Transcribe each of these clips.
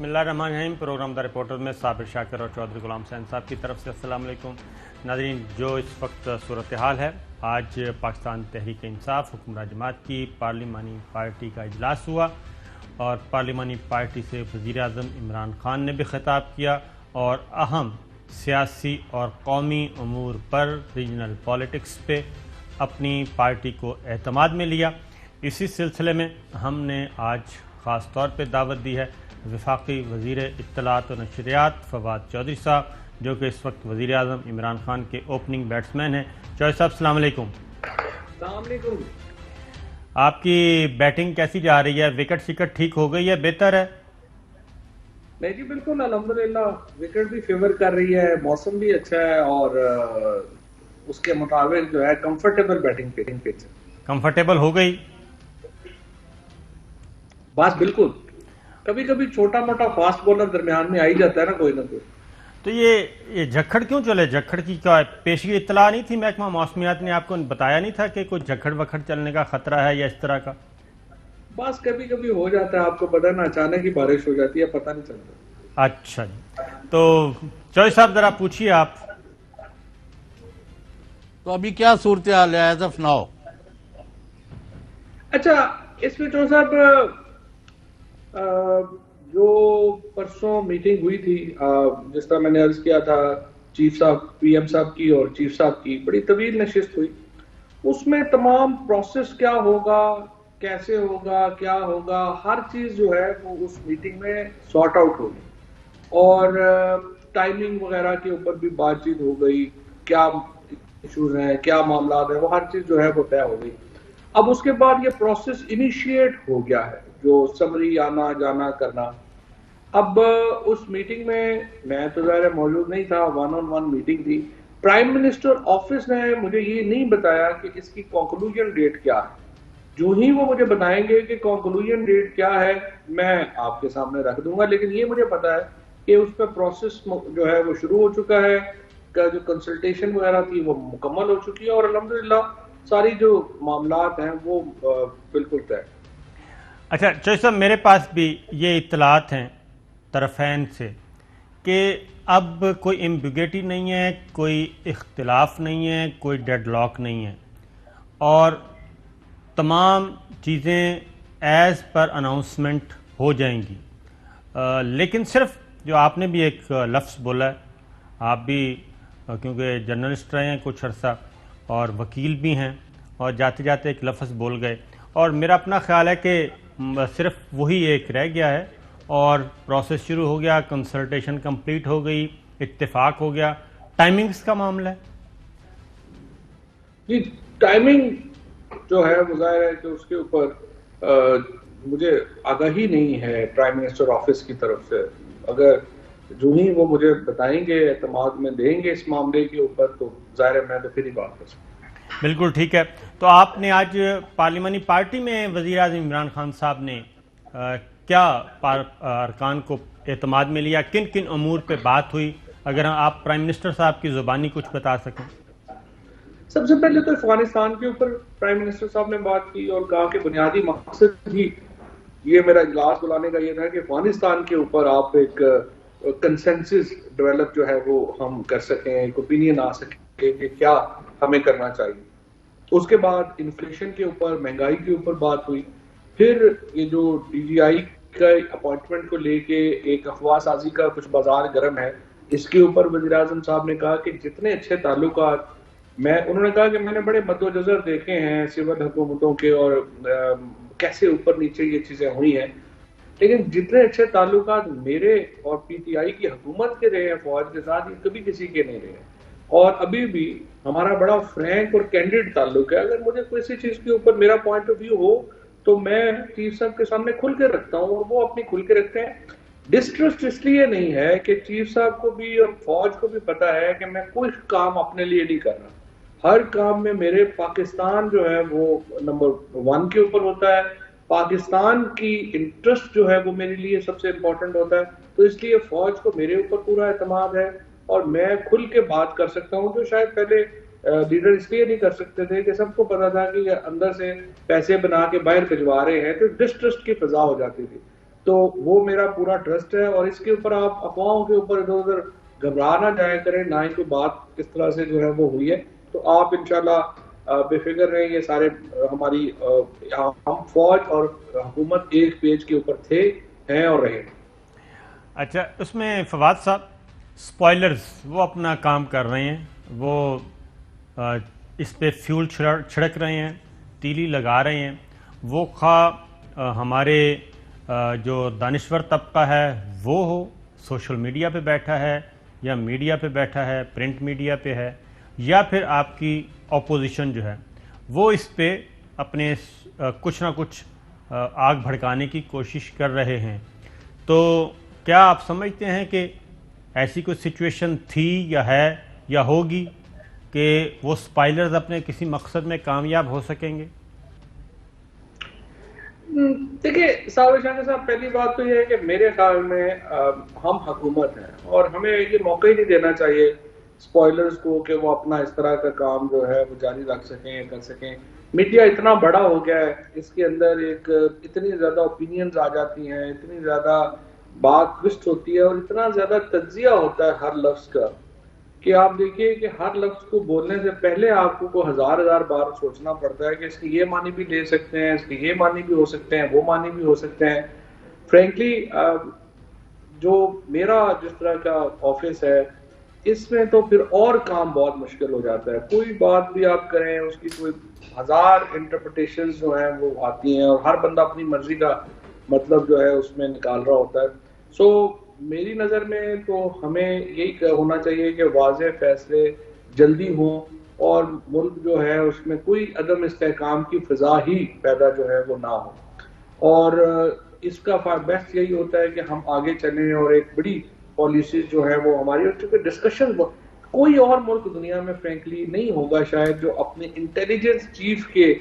بسم اللہ الرحمن الرحیم. پروگرام دا رپورٹر میں صابر شاکر اور چودھری غلام حسین صاحب کی طرف سے السلام علیکم. ناظرین، جو اس وقت صورتحال ہے، آج پاکستان تحریک انصاف حکمراں جماعت کی پارلیمانی پارٹی کا اجلاس ہوا اور پارلیمانی پارٹی سے وزیر اعظم عمران خان نے بھی خطاب کیا اور اہم سیاسی اور قومی امور پر، ریجنل پالیٹکس پہ اپنی پارٹی کو اعتماد میں لیا. اسی سلسلے میں ہم نے آج خاص طور پہ دعوت دی ہے وفاقی وزیر اطلاعات و نشریات فواد چودھری صاحب، جو کہ اس وقت وزیر اعظم عمران خان کے اوپننگ بیٹسمین ہیں. چودھری صاحب السلام علیکم. السلام علیکم. آپ کی بیٹنگ کیسی جا رہی ہے؟ وکٹ شکٹ ٹھیک ہو گئی ہے؟ بہتر ہے؟ نہیں جی بالکل الحمدللہ، وکٹ بھی فیور کر رہی ہے، موسم بھی اچھا ہے اور اس کے مطابق جو ہے کمفرٹیبل بیٹنگ پچ. کمفرٹیبل ہو گئی بس بالکل. کبھی کبھی چھوٹا موٹا فاسٹ بولر درمیان میں آ ہی جاتا ہے نا کوئی نہ کوئی. تو یہ جھکڑ کیوں چلے؟ جھکڑ کی کیا پیشگی اطلاع نہیں تھی؟ محکمہ موسمیات نے آپ کو بتایا نہیں تھا کہ کوئی جھکڑ وکھڑ چلنے کا خطرہ ہے یا اس طرح کا؟ بس کبھی کبھی ہو جاتا ہے، آپ کو پتہ نا، اچانک ہی بارش ہو جاتی ہے، پتہ نہیں چلتا. اچھا جی، تو چودھری صاحب ذرا پوچھیے آپ. تو ابھی کیا صورتحال ہے ایز آف ناؤ؟ اچھا، اس میں چودھری صاحب جو پرسوں میٹنگ ہوئی تھی، جس طرح میں نے عرض کیا تھا، چیف صاحب، پی ایم صاحب کی اور چیف صاحب کی بڑی طویل نشست ہوئی. اس میں تمام پروسیس کیا ہوگا، کیسے ہوگا، کیا ہوگا، ہر چیز جو ہے وہ اس میٹنگ میں سارٹ آؤٹ ہوگی اور ٹائمنگ وغیرہ کے اوپر بھی بات چیت ہو گئی. کیا ایشوز ہیں، کیا معاملات ہیں، وہ ہر چیز جو ہے وہ طے ہو گئی. اب اس کے بعد یہ پروسیس انیشیٹ ہو گیا ہے، جو سمری آنا جانا کرنا. اب اس میٹنگ میں تو ظاہر موجود نہیں تھا، 1-on-1 میٹنگ تھی. پرائم منسٹر آفس نے مجھے یہ نہیں بتایا کہ اس کی کنکلوژن ڈیٹ کیا ہے. جو ہی وہ مجھے بتائیں گے کہ کنکلوژن ڈیٹ کیا ہے، میں آپ کے سامنے رکھ دوں گا. لیکن یہ مجھے پتا ہے کہ اس پہ پروسیس جو ہے وہ شروع ہو چکا ہے، جو کنسلٹیشن وغیرہ تھی وہ مکمل ہو چکی ہے اور الحمدللہ ساری جو معاملات ہیں وہ بالکل طے. اچھا چودھری صاحب، میرے پاس بھی یہ اطلاعات ہیں طرفین سے کہ اب کوئی ایمبیگوٹی نہیں ہے، کوئی اختلاف نہیں ہے، کوئی ڈیڈ لاک نہیں ہے اور تمام چیزیں ایز پر اناؤنسمنٹ ہو جائیں گی. لیکن صرف جو آپ نے بھی ایک لفظ بولا ہے، آپ بھی کیونکہ جرنلسٹ رہے ہیں کچھ عرصہ اور وکیل بھی ہیں، اور جاتے جاتے ایک لفظ بول گئے، اور میرا اپنا خیال ہے کہ صرف وہی ایک رہ گیا ہے اور پروسیس شروع ہو گیا، کنسلٹیشن کمپلیٹ ہو گئی، اتفاق ہو گیا. ٹائمنگز کا معاملہ ہے. جی ٹائمنگ جو ہے وہ ظاہر ہے کہ اس کے اوپر مجھے آگاہی نہیں ہے پرائم منسٹر آفس کی طرف سے. اگر جو ہی وہ مجھے بتائیں گے، اعتماد میں دیں گے اس معاملے کے اوپر، تو ظاہر ہے میں تو پھر ہی بات کر سکتا ہوں. بالکل ٹھیک ہے. تو آپ نے آج پارلیمانی پارٹی میں وزیر اعظم عمران خان صاحب نے کیا ارکان کو اعتماد میں لیا؟ کن کن امور پہ بات ہوئی؟ اگر آپ پرائم منسٹر صاحب کی زبانی کچھ بتا سکیں. سب سے پہلے تو افغانستان کے اوپر پرائم منسٹر صاحب نے بات کی اور کہا کہ بنیادی مقصد ہی یہ میرا اجلاس بلانے کا یہ تھا کہ افغانستان کے اوپر آپ ایک کنسنسس ڈیولپ جو ہے وہ ہم کر سکیں، ایک اوپینین آ سکے کہ کیا ہمیں کرنا چاہیے. اس کے بعد انفلیشن کے اوپر، مہنگائی کے اوپر بات ہوئی. پھر یہ جو ڈی جی آئی کا اپوائنٹمنٹ کو لے کے ایک افواہ سازی کا کچھ بازار گرم ہے، اس کے اوپر وزیر اعظم صاحب نے کہا کہ جتنے اچھے تعلقات، انہوں نے کہا کہ میں نے بڑے مد و نظر دیکھے ہیں سول حکومتوں کے اور کیسے اوپر نیچے یہ چیزیں ہوئی ہیں، لیکن جتنے اچھے تعلقات میرے اور پی ٹی آئی کی حکومت کے رہے ہیں فوج کے ساتھ، یہ کبھی کسی کے نہیں رہے. اور ابھی بھی ہمارا بڑا فرینک اور کینڈیڈ تعلق ہے. اگر مجھے کسی چیز کے اوپر میرا پوائنٹ آف ویو ہو تو میں چیف صاحب کے سامنے کھل کے رکھتا ہوں اور وہ اپنی کھل کے رکھتے ہیں. ڈسٹرسٹ اس لیے نہیں ہے کہ چیف صاحب کو بھی اور فوج کو بھی پتا ہے کہ میں کوئی کام اپنے لیے نہیں کر رہا. ہر کام میں میرے پاکستان جو ہے وہ نمبر 1 کے اوپر ہوتا ہے. پاکستان کی انٹرسٹ جو ہے وہ میرے لیے سب سے امپورٹنٹ ہوتا ہے. تو اس لیے فوج کو میرے اوپر پورا اعتماد ہے اور میں کھل کے بات کر سکتا ہوں، جو شاید پہلے لیڈر اس لیے نہیں کر سکتے تھے کہ سب کو پتا تھا کہ یہ اندر سے پیسے بنا کے باہر بھجوا رہے ہیں، تو ڈسٹرسٹ کی فضا ہو جاتی تھی. تو وہ میرا پورا ٹرسٹ ہے، اور اس کے اوپر آپ افواہوں کے اوپر ادھر ادھر گھبرا نہ جائیں کریں، نہ ہی کوئی بات کس طرح سے جو ہے وہ ہوئی ہے. تو آپ انشاءاللہ بے فکر رہیں، یہ سارے ہماری ہم فوج اور حکومت ایک پیج کے اوپر تھے، ہیں اور رہیں. اچھا، اس میں فواد صاحب سپوائلرز وہ اپنا کام کر رہے ہیں، وہ اس پہ فیول چھڑک رہے ہیں، تیلی لگا رہے ہیں. وہ خواہ ہمارے جو دانشور طبقہ ہے وہ ہو، سوشل میڈیا پہ بیٹھا ہے یا میڈیا پہ بیٹھا ہے، پرنٹ میڈیا پہ ہے، یا پھر آپ کی اپوزیشن جو ہے وہ اس پہ اپنے کچھ نہ کچھ آگ بھڑکانے کی کوشش کر رہے ہیں. تو کیا آپ سمجھتے ہیں کہ ایسی کوئی سچویشن تھی یا ہے یا ہوگی کہ وہ سپائلرز اپنے کسی مقصد میں کامیاب ہو سکیں گے؟ دیکھیے ساور شاہ صاحب، پہلی بات تو یہ ہے کہ میرے خیال میں ہم حکومت ہیں اور ہمیں یہ موقع ہی نہیں دینا چاہیے سپوائلرز کو کہ وہ اپنا اس طرح کا کام جو ہے وہ جاری رکھ سکیں، کر سکیں. میڈیا اتنا بڑا ہو گیا ہے، اس کے اندر اتنی زیادہ اوپینینز آ جاتی ہیں، اتنی زیادہ بات ٹوسٹ ہوتی ہے اور اتنا زیادہ تجزیہ ہوتا ہے ہر لفظ کا کہ آپ دیکھیے کہ ہر لفظ کو بولنے سے پہلے آپ کو ہزار بار سوچنا پڑتا ہے کہ اس کی یہ معنی بھی لے سکتے ہیں، اس کی یہ معنی بھی ہو سکتے ہیں، وہ معنی بھی ہو سکتے ہیں. فرینکلی جو میرا جس طرح کا آفس ہے اس میں تو پھر اور کام بہت مشکل ہو جاتا ہے. کوئی بات بھی آپ کریں اس کی کوئی ہزار انٹرپریٹیشنز جو ہیں وہ آتی ہیں اور ہر بندہ اپنی مرضی کا مطلب جو ہے اس میں نکال رہا ہوتا ہے. سو میری نظر میں تو ہمیں یہی ہونا چاہیے کہ واضح فیصلے جلدی ہوں اور ملک جو ہے اس میں کوئی عدم استحکام کی فضا ہی پیدا جو ہے وہ نہ ہو. اور اس کا بیسٹ یہی ہوتا ہے کہ ہم آگے چلیں اور ایک بڑی پالیسیز جو ہے وہ ہماری، اور چونکہ ڈسکشن کوئی اور ملک دنیا میں فرینکلی نہیں ہوگا شاید جو اپنے انٹیلیجنس چیف کے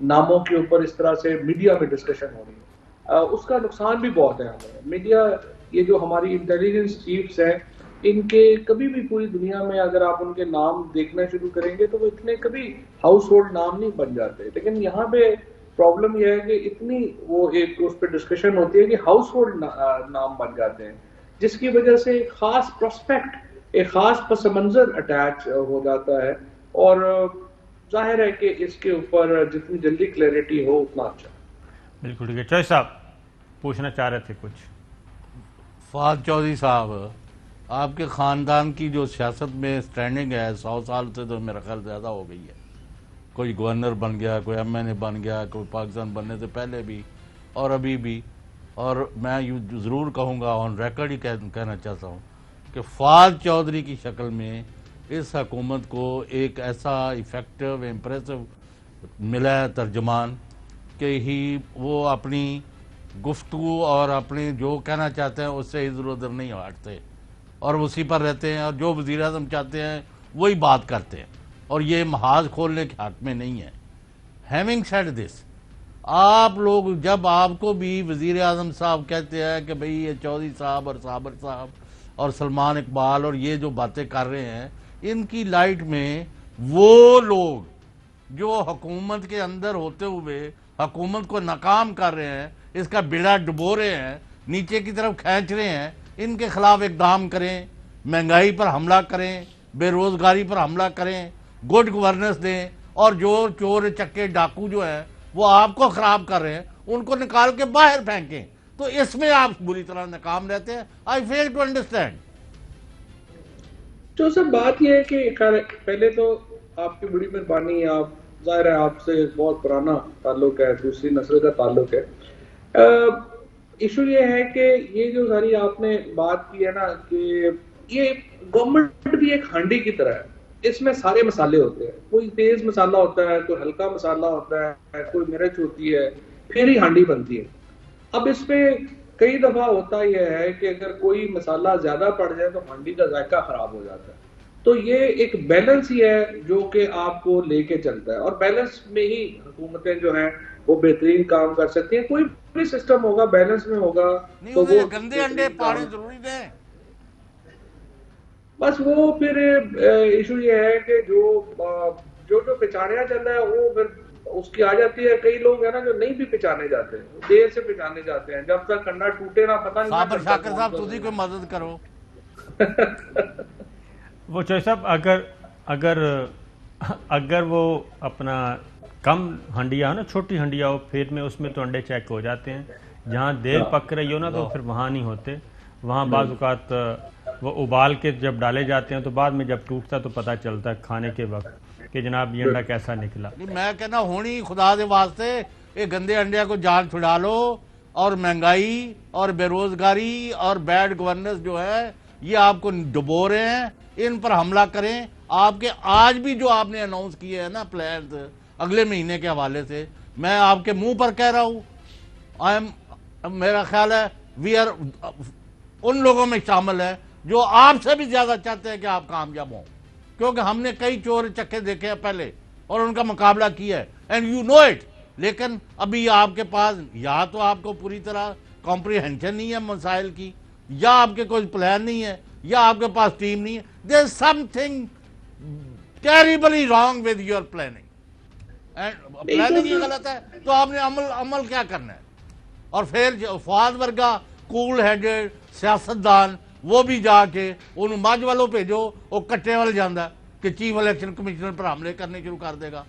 ناموں کے اوپر اس طرح سے میڈیا میں ڈسکشن ہو رہی ہے. اس کا نقصان بھی بہت ہے ہمیں. میڈیا، یہ جو ہماری انٹیلیجنس چیفز ہیں، ان کے کبھی بھی پوری دنیا میں اگر آپ ان کے نام دیکھنا شروع کریں گے تو وہ اتنے کبھی ہاؤس ہولڈ نام نہیں بن جاتے. لیکن یہاں پہ پرابلم یہ ہے کہ اتنی وہ ایک اس پہ ڈسکشن ہوتی ہے کہ ہاؤس ہولڈ نام بن جاتے ہیں، جس کی وجہ سے ایک خاص پروسپیکٹ، ایک خاص پس منظر اٹیچ ہو جاتا ہے. اور ظاہر ہے کہ اس کے اوپر جتنی جلدی کلیئرٹی ہو اتنا اچھا. بالکل ٹھیک ہے. چوہے صاحب پوچھنا چاہ رہے تھے کچھ. فہد چودھری صاحب، آپ کے خاندان کی جو سیاست میں سٹینڈنگ ہے 100 سال سے تو میرا خیال زیادہ ہو گئی ہے. کوئی گورنر بن گیا، کوئی ایم این اے بن گیا، کوئی پاکستان بننے سے پہلے بھی اور ابھی بھی. اور میں ضرور کہوں گا، آن ریکارڈ ہی کہنا چاہتا ہوں کہ فہد چودھری کی شکل میں اس حکومت کو ایک ایسا ایفیکٹو امپریسو ملا ہے ترجمان کہ وہ اپنی گفتگو اور اپنی جو کہنا چاہتے ہیں اس سے ادھر ادھر نہیں ہٹتے اور اسی پر رہتے ہیں، اور جو وزیر اعظم چاہتے ہیں وہی بات کرتے ہیں اور یہ محاذ کھولنے کے حق میں نہیں ہے. ہیونگ سیڈ دس، آپ لوگ جب آپ کو بھی وزیر اعظم صاحب کہتے ہیں کہ بھئی یہ چودھری صاحب اور صابر صاحب اور سلمان اقبال اور یہ جو باتیں کر رہے ہیں، ان کی لائٹ میں وہ لوگ جو حکومت کے اندر ہوتے ہوئے حکومت کو ناکام کر رہے ہیں، اس کا بیڑا ڈبو رہے ہیں، نیچے کی طرف کھینچ رہے ہیں، ان کے خلاف اقدام کریں، مہنگائی پر حملہ کریں، بے روزگاری پر حملہ کریں، گڈ گورننس دیں، اور جو چور چکے ڈاکو جو ہیں وہ آپ کو خراب کر رہے ہیں ان کو نکال کے باہر پھینکیں. تو اس میں آپ بری طرح ناکام رہتے ہیں. آئی فیل ٹو انڈرسٹینڈ. جو سب بات یہ ہے کہ پہلے تو آپ کی بڑی مہربانی، آپ ظاہر ہے آپ سے بہت پرانا تعلق ہے، دوسری نسل کا تعلق ہے. ایشو یہ ہے کہ یہ جو ساری آپ نے بات کی ہے نا کہ یہ گورنمنٹ بھی ایک ہانڈی کی طرح ہے، اس میں سارے مسالے ہوتے ہیں. کوئی تیز مسالہ ہوتا ہے، کوئی ہلکا مسالہ ہوتا ہے، کوئی مرچ ہوتی ہے، پھر ہی ہانڈی بنتی ہے. اب اس میں کئی دفعہ ہوتا یہ ہے کہ اگر کوئی مسالہ زیادہ پڑ جائے تو ہانڈی کا ذائقہ خراب ہو جاتا ہے. تو یہ ایک بیلنس ہی ہے جو کہ آپ کو لے کے چلتا ہے، اور بیلنس میں ہی حکومتیں جو ہیں وہ بہترین کام کر سکتی ہیں. کوئی بھی سسٹم ہوگا بیلنس میں ہوگا تو وہ گندے انڈے پاڑے ضروری دیں. بس وہ پھر ایشو یہ ہے کہ جو پہچانیا چل رہا ہے وہ پھر اس کی آ جاتی ہے. کئی لوگ ہیں نا جو نہیں بھی پہچانے جاتے ہیں, دیر سے پہچانے جاتے ہیں, جب تک کنڈا ٹوٹے نہ پتہ نہیں صابر شاکر صاحب تسی کوئی مدد کرو. وہ چوہے صاحب اگر وہ اپنا کم ہنڈیا ہو نا, چھوٹی ہنڈیا ہو, پھر میں اس میں تو انڈے چیک ہو جاتے ہیں. جہاں دیر پک رہی ہو نا تو پھر وہاں نہیں ہوتے. وہاں بعض اوقات وہ ابال کے جب ڈالے جاتے ہیں تو بعد میں جب ٹوٹتا تو پتہ چلتا ہے کھانے کے وقت کہ جناب یہ انڈا کیسا نکلا. میں کہنا ہونی خدا دے واسطے یہ گندے انڈیا کو جان چھڑا لو, اور مہنگائی اور بے روزگاری اور بیڈ گورننس جو ہے یہ آپ کو ڈبو رہے ہیں, ان پر حملہ کریں. آپ کے آج بھی جو آپ نے اناؤنس کیے ہیں نا پلانز اگلے مہینے کے حوالے سے, میں آپ کے منہ پر کہہ رہا ہوں, میرا خیال ہے وی آر ان لوگوں میں شامل ہے جو آپ سے بھی زیادہ چاہتے ہیں کہ آپ کامیاب ہوں, کیونکہ ہم نے کئی چور چکے دیکھے ہیں پہلے اور ان کا مقابلہ کیا ہے, اینڈ یو نو اٹ. لیکن ابھی آپ کے پاس یا تو آپ کو پوری طرح کمپریہنشن نہیں ہے مسائل کی, یا آپ کے کوئی پلان نہیں ہے, یا آپ کے پاس ٹیم نہیں ہے. There is something terribly wrong with your planning, and planning ہی غلط ہے تو آپ نے عمل کیا کرنا ہے. اور پھر فواد ورگا کول ہیڈڈ سیاستدان وہ بھی جا کے ان مجھ والوں بھیجو, وہ کٹے والے جانا کہ چیف الیکشن کمیشنر پر حملے کرنے شروع کر دے گا.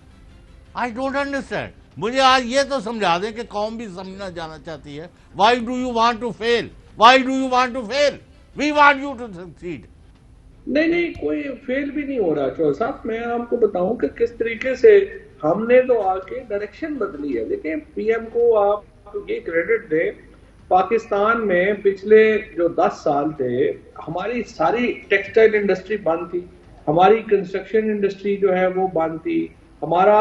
I don't understand. مجھے آج یہ تو سمجھا دیں کہ قوم بھی سمجھنا جانا چاہتی ہے, why do you want to fail, why do you want to fail, we want you to succeed. نہیں کوئی فیل بھی نہیں ہو رہا چوہر صاحب. میں آپ کو بتاؤں کہ کس طریقے سے ہم نے تو آ کے ڈائریکشن بدلی ہے. دیکھیں پی ایم کو آپ یہ کریڈٹ دیں, پاکستان میں پچھلے جو 10 سال تھے ہماری ساری ٹیکسٹائل انڈسٹری بند تھی, ہماری کنسٹرکشن انڈسٹری جو ہے وہ بند تھی, ہمارا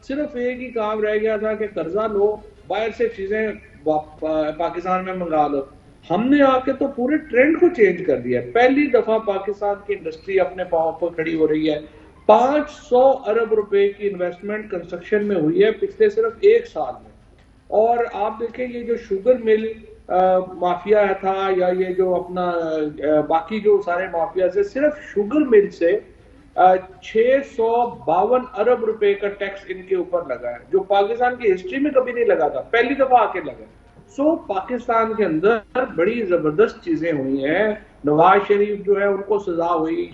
صرف ایک ہی کام رہ گیا تھا کہ قرضہ لو, باہر سے چیزیں پاکستان میں منگا لو. ہم نے آ کے تو پورے ٹرینڈ کو چینج کر دیا. پہلی دفعہ پاکستان کی انڈسٹری اپنے پاؤں پر کھڑی ہو رہی ہے. 500 ارب روپے کی انویسٹمنٹ کنسٹرکشن میں ہوئی ہے پچھلے صرف 1 سال میں. اور آپ دیکھیں یہ جو شوگر مل مافیا تھا, یا یہ جو اپنا باقی جو سارے مافیا سے, صرف شوگر مل سے 652 ارب روپے کا ٹیکس ان کے اوپر لگا ہے, جو پاکستان کی ہسٹری میں کبھی نہیں لگا تھا, پہلی دفعہ آ کے لگا. سو پاکستان کے اندر بڑی زبردست چیزیں ہوئی ہیں. نواز شریف جو ہے ان کو سزا ہوئی,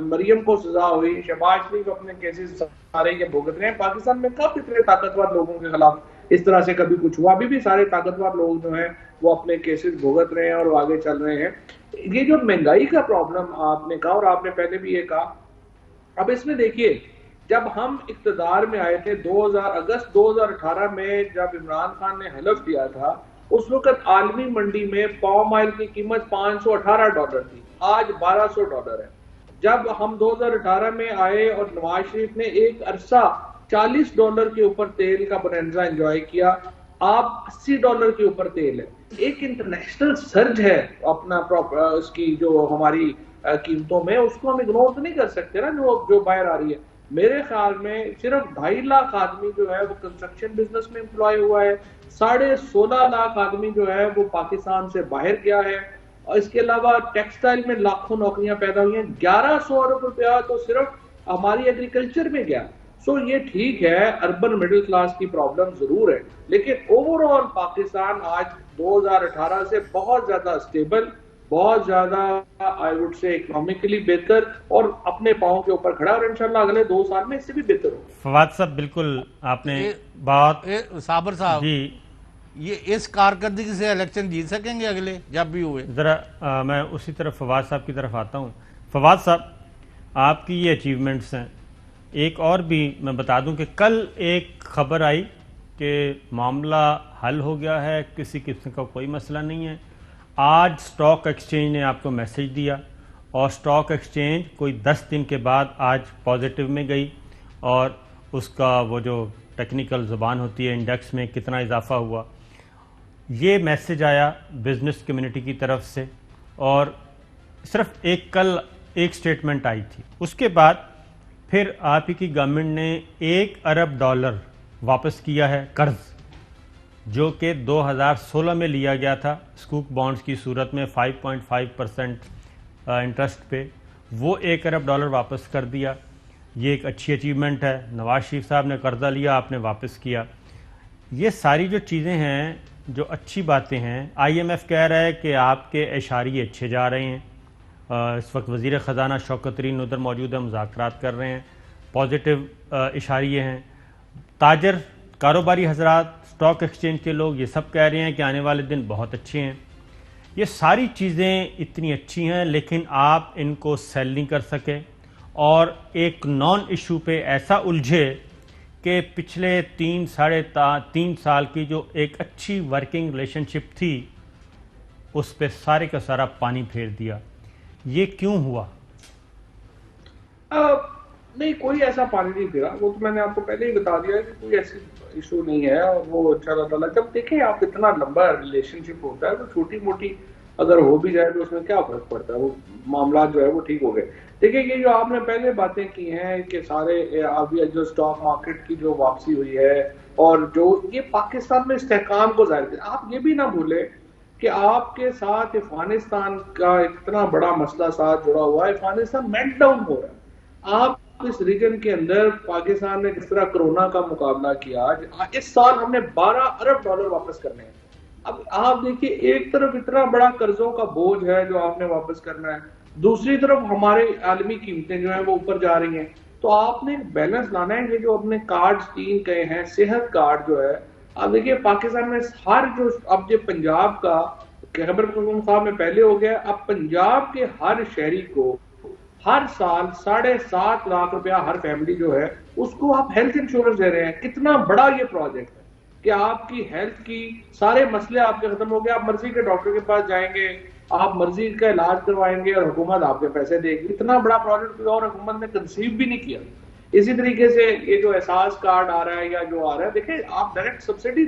مریم کو سزا ہوئی, شہباز شریف اپنے کیسز سارے یہ بھگت رہے ہیں. پاکستان میں کب اتنے طاقتور لوگوں کے خلاف اس طرح سے کبھی کچھ ہوا؟ ابھی بھی سارے طاقتور لوگ جو ہیں وہ اپنے کیسز بھگت رہے ہیں اور آگے چل رہے ہیں. یہ جو مہنگائی کا پرابلم آپ نے کہا, اور آپ نے پہلے بھی یہ کہا, اب اس میں دیکھیے جب ہم اقتدار میں آئے تھے اگست 2018 میں, جب عمران خان نے حلف دیا تھا, اس وقت عالمی منڈی میں پام آئل کی قیمت $518 تھی, آج $1200 ہے. جب ہم 2018 میں آئے اور نواز شریف نے ایک عرصہ $40 کے اوپر تیل کا بنینزا انجوائے کیا, آپ $80 کے اوپر تیل ہے. ایک انٹرنیشنل سرج ہے اپنا اس کی جو ہماری قیمتوں میں, اس کو ہم اگنور تو نہیں کر سکتے نا جو باہر آ رہی ہے. میرے خیال میں صرف 2.5 لاکھ آدمی جو ہے وہ کنسٹرکشن بزنس میں امپلائی ہوا ہے, 16.5 لاکھ آدمی جو ہے وہ پاکستان سے باہر گیا ہے, اور اس کے علاوہ ٹیکسٹائل میں لاکھوں نوکریاں پیدا ہوئی ہیں. 1100 ارب روپیہ تو صرف ہماری ایگریکلچر میں گیا. سو یہ ٹھیک ہے اربن مڈل کلاس کی پرابلم ضرور ہے, لیکن اوور آل پاکستان آج 2018 سے بہت زیادہ اسٹیبل, بہت زیادہ آئی وڈ سے اکنامکلی بہتر اور اپنے پاؤں کے اوپر کھڑا, اور انشاءاللہ اگلے 2 سال میں اس سے بھی بہتر ہو. فواد صاحب بالکل آپ نے بات, صابر صاحب جی یہ اس کارکردگی سے الیکشن جیت سکیں گے اگلے جب بھی ہوئے؟ ذرا میں اسی طرف فواد صاحب کی طرف آتا ہوں. فواد صاحب آپ کی یہ اچیومنٹس ہیں. ایک اور بھی میں بتا دوں کہ کل ایک خبر آئی کہ معاملہ حل ہو گیا ہے, کسی قسم کا کوئی مسئلہ نہیں ہے. آج سٹاک ایکسچینج نے آپ کو میسج دیا, اور سٹاک ایکسچینج کوئی 10 دن کے بعد آج پازیٹیو میں گئی, اور اس کا وہ جو ٹیکنیکل زبان ہوتی ہے انڈیکس میں کتنا اضافہ ہوا, یہ میسج آیا بزنس کمیونٹی کی طرف سے. اور صرف کل ایک سٹیٹمنٹ آئی تھی. اس کے بعد پھر آپ ہی کی گورنمنٹ نے $1 ارب واپس کیا ہے قرض, جو کہ 2016 میں لیا گیا تھا سکوک بانڈز کی صورت میں 5.5% انٹرسٹ پہ. وہ $1 ارب واپس کر دیا. یہ ایک اچھی اچیومنٹ ہے. نواز شریف صاحب نے قرضہ لیا, آپ نے واپس کیا. یہ ساری جو چیزیں ہیں, جو اچھی باتیں ہیں, آئی ایم ایف کہہ رہا ہے کہ آپ کے اشاریے اچھے جا رہے ہیں. اس وقت وزیر خزانہ شوکت ترین ادھر موجود ہیں, مذاکرات کر رہے ہیں, پازیٹیو اشاریے ہیں. تاجر, کاروباری حضرات, اسٹاک ایکسچینج کے لوگ یہ سب کہہ رہے ہیں کہ آنے والے دن بہت اچھے ہیں. یہ ساری چیزیں اتنی اچھی ہیں, لیکن آپ ان کو سیل نہیں کر سکے اور ایک نان ایشو پہ ایسا الجھے کہ پچھلے 3 سال کی جو ایک اچھی ورکنگ ریلیشن شپ تھی اس پہ سارے کا سارا پانی پھیر دیا. یہ کیوں ہوا؟ نہیں, کوئی ایسا پانی نہیں پھیرا. وہ تو میں نے آپ کو پہلے ہی بتا دیا کہ کوئی ایسی ایشو نہیں ہے. اور وہ ان شاء اللہ تعالیٰ, جب دیکھیں آپ اتنا لمبا ریلیشن شپ ہوتا ہے تو چھوٹی موٹی اگر ہو بھی جائے تو اس میں کیا فرق پڑتا ہے, وہ معاملات جو ہے وہ ٹھیک ہو گئے. دیکھیں یہ جو آپ نے پہلے باتیں کی ہیں کہ سارے ابھی جو اسٹاک مارکیٹ کی جو واپسی ہوئی ہے اور جو یہ پاکستان میں استحکام کو ظاہر کرتے, آپ یہ بھی نہ بھولیں کہ آپ کے ساتھ افغانستان کا اتنا بڑا مسئلہ ساتھ جڑا ہوا ہے. افغانستان میلٹ ڈاؤن ہو رہا ہے. آپ اس ریجن کے اندر پاکستان نے جس طرح کرونا کا مقابلہ کیا, اس سال ہم نے $12 ارب واپس کرنے ہیں. اب آپ دیکھیے, ایک طرف اتنا بڑا قرضوں کا بوجھ ہے جو آپ نے واپس کرنا ہے, دوسری طرف ہمارے عالمی قیمتیں جو ہیں وہ اوپر جا رہی ہیں. تو آپ نے بیلنس لانا ہے. یہ جو اپنے کارڈ 3 کہے ہیں, صحت کارڈ جو ہے, آپ دیکھیے پاکستان میں ہر جو اب یہ پنجاب کا خیبر پختونخوا صاحب میں پہلے ہو گیا, اب پنجاب کے ہر شہری کو ہر سال 7.5 لاکھ روپیہ ہر فیملی جو ہے اس کو آپ ہیلتھ انشورنس دے رہے ہیں. کتنا بڑا یہ پروجیکٹ ہے کہ آپ کی ہیلتھ کی سارے مسئلے آپ کے ختم ہو گئے. آپ مرضی کے ڈاکٹر کے پاس جائیں گے, آپ مرضی کا علاج کروائیں گے اور حکومت آپ کے پیسے دے گی. اتنا بڑا پروجیکٹ کوئی اور حکومت نے کنسیو بھی نہیں کیا. اسی طریقے سے یہ جو احساس کارڈ آ رہا ہے یا جو آ رہا ہے, دیکھیں آپ ڈائریکٹ سبسڈی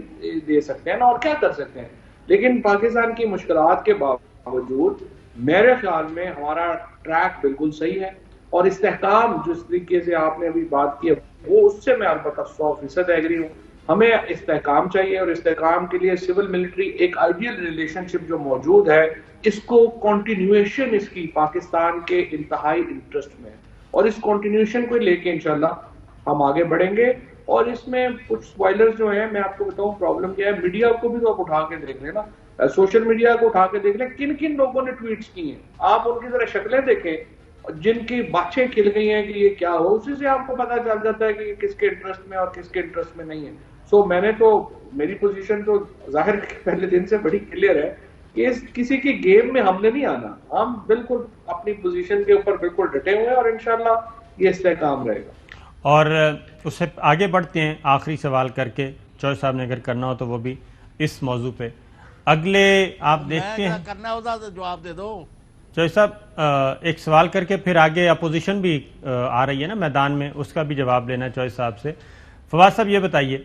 دے سکتے ہیں نا, اور کیا کر سکتے ہیں. لیکن پاکستان کی مشکلات کے باوجود میرے خیال میں ہمارا ٹریک بالکل صحیح ہے. اور استحکام جس طریقے سے آپ نے ابھی بات کی وہ اس سے میں البتہ 100% ایگری ہوں. ہمیں استحکام چاہیے اور استحکام کے لیے سول ملٹری ایک آئیڈیل ریلیشن شپ جو موجود ہے, اس کو کنٹینیویشن اس کی پاکستان کے انتہائی انٹرسٹ میں, اور اس کنٹینیویشن کو لے کے انشاءاللہ ہم آگے بڑھیں گے. اور اس میں کچھ سپوائلرز جو ہیں, میں آپ کو بتاؤں پرابلم کیا ہے. میڈیا کو بھی تو آپ اٹھا کے دیکھ لیں نا, سوشل میڈیا کو اٹھا کے دیکھ لیں کن کن لوگوں نے ٹویٹس کی ہیں. آپ ان کی ذرا شکلیں دیکھیں جن کی باتیں کھل گئی ہیں کہ یہ کیا ہو, اسی سے آپ کو پتا چل جاتا ہے کہ یہ کس کے انٹرسٹ میں اور کس کے انٹرسٹ میں نہیں ہے. سو میں نے تو, میری پوزیشن تو ظاہر پہلے دن سے بڑی کلیئر ہے کہ کسی کی گیم میں ہم نے نہیں آنا. ہم بالکل اپنی پوزیشن کے اوپر بالکل ڈٹے ہوئے ہیں اور انشاءاللہ یہ استحکام رہے گا. اور اس سے آگے بڑھتے ہیں آخری سوال کر کے, چوہے صاحب نے اگر کرنا ہو تو وہ بھی اس موضوع پہ. اگلے آپ دیکھتے ہیں, کرنا ہوتا تو جواب دے دو. چوہے صاحب ایک سوال کر کے پھر آگے اپوزیشن بھی آ رہی ہے نا میدان میں, اس کا بھی جواب لینا ہے چوہے صاحب سے. فواد صاحب یہ بتائیے,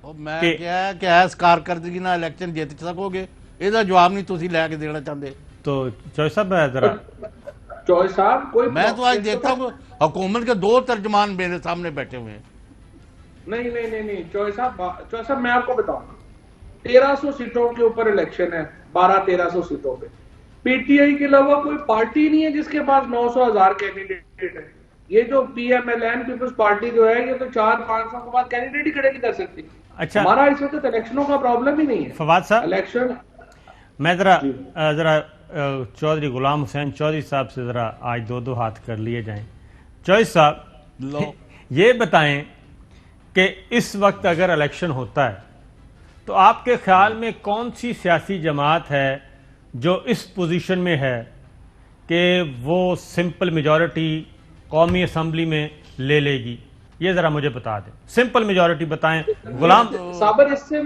میں کیا کہ ایس کارکردگی نہ الیکشن جیت سکو گے, یہ جواب نہیں تسی لے کے دینا چاہتے. تو چوہے صاحب ذرا, چوہے صاحب کوئی میں تو آج دیکھتا ہوں حکومت کے 2 ترجمان میرے سامنے بیٹھے ہوئے ہیں. نہیں چوہے صاحب میں آپ کو بتاؤں, 1300 سیٹوں کے اوپر الیکشن ہے, 1200-1300 سیٹوں پہ. پی ٹی آئی کے علاوہ کوئی پارٹی نہیں ہے جس کے پاس 900,000 کینڈیڈیٹ ہے. یہ جو پی ایم ایل این پیپلز پارٹی جو ہے, یہ تو 400-500 کے بعد کینڈیڈیٹ ہی کھڑے نہیں کر سکتی. اچھا ہمارا اس وقت الیکشنوں کا پرابلم ہی نہیں ہے. فواد صاحب الیکشن میں ذرا چودھری غلام حسین چودھری صاحب سے ذرا آج 2 ہاتھ کر لیے جائیں. چوہے صاحب یہ بتائیں کہ اس وقت اگر الیکشن ہوتا ہے تو آپ کے خیال میں کون سی سیاسی جماعت ہے جو اس پوزیشن میں ہے کہ وہ سمپل میجورٹی قومی اسمبلی میں لے لے گی؟ یہ ذرا مجھے بتا دیں, سمپل میجورٹی بتائیں. غلام صابر, اس سے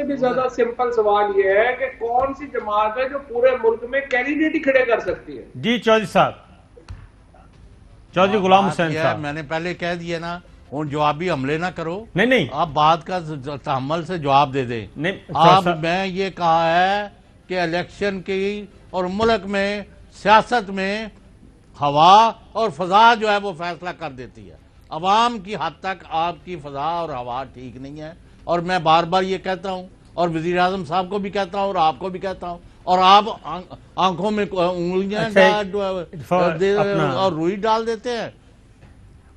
بھی زیادہ سمپل سوال یہ ہے کہ کون سی جماعت ہے جو پورے ملک میں کینڈیڈیٹ ہی کھڑے کر سکتی ہے؟ جی چودھری صاحب, چودھری غلام حسین صاحب. میں نے پہلے کہہ دیا نا, ان جوابی حملے نہ کرو. نہیں آپ بات کا تحمل سے جواب دے دیں. آپ میں یہ کہا ہے کہ الیکشن کی اور ملک میں سیاست میں ہوا اور فضا جو ہے وہ فیصلہ کر دیتی ہے. عوام کی حد تک آپ کی فضا اور ہوا ٹھیک نہیں ہے, اور میں بار بار یہ کہتا ہوں, اور وزیر اعظم صاحب کو بھی کہتا ہوں اور آپ کو بھی کہتا ہوں, اور آپ آنکھوں میں انگلیاں اور روئی ڈال دیتے ہیں.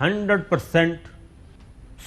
100%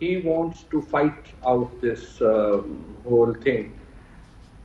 he wants to fight out this whole thing।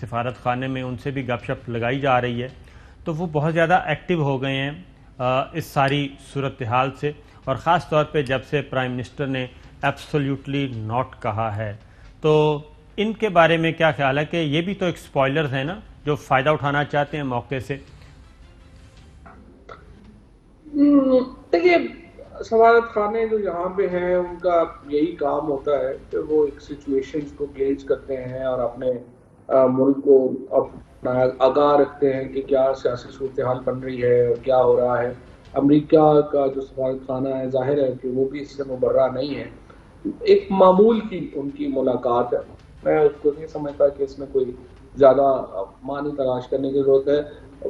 سفارت خانے میں ان سے بھی گپ شپ لگائی جا رہی ہے، تو وہ بہت زیادہ ایکٹیو ہو گئے ہیں اس ساری صورتحال سے، اور خاص طور پہ جب سے پرائم منسٹر نے ایبسولیوٹلی ناٹ کہا ہے۔ تو ان کے بارے میں کیا خیال ہے کہ یہ بھی تو ایک سپوائلرز ہیں نا جو فائدہ اٹھانا چاہتے ہیں موقع سے؟ دیکھیے، سفارت خانے جو یہاں پہ ہیں ان کا یہی کام ہوتا ہے کہ وہ ایک سچویشنز کو گیج کرتے ہیں اور اپنے ملک کو اپنا آگاہ رکھتے ہیں کہ کیا سیاسی صورتحال بن رہی ہے اور کیا ہو رہا ہے۔ امریکہ کا جو سفارت خانہ ہے ظاہر ہے کہ وہ بھی اس سے مبرہ نہیں ہے، ایک معمول کی ان کی ملاقات ہے، میں اس کو نہیں سمجھتا کہ اس میں کوئی زیادہ معنی تلاش کرنے کی ضرورت ہے۔